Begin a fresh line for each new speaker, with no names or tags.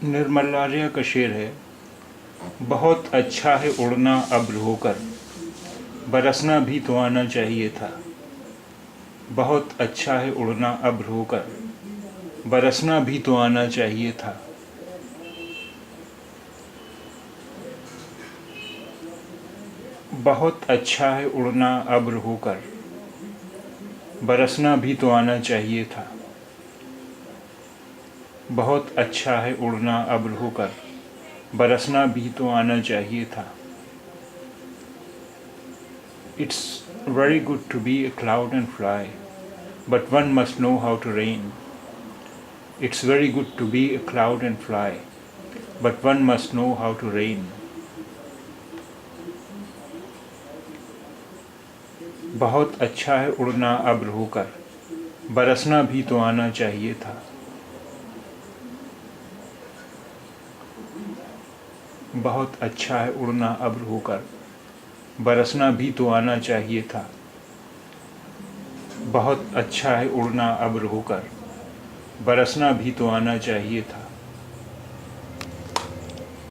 निर्मल आर्या का शेर है। बहुत अच्छा है उड़ना अब्र होकर, बरसना भी तो आना चाहिए था। बहुत अच्छा है उड़ना अब्र होकर, बरसना भी तो आना चाहिए था। बहुत अच्छा है उड़ना अब्र होकर, बरसना भी तो आना चाहिए था। बहुत अच्छा है उड़ना अब्र होकर, बरसना भी तो आना चाहिए था। It's very good to be a cloud and fly, but one must know how to rain. It's very good to be a cloud and fly, but one must know how to rain. बहुत अच्छा है उड़ना अब्र होकर, बरसना भी तो आना चाहिए था। बहुत अच्छा है उड़ना अब्र होकर, बरसना भी तो आना चाहिए था। बहुत अच्छा है उड़ना अब्र होकर, बरसना भी तो आना चाहिए था।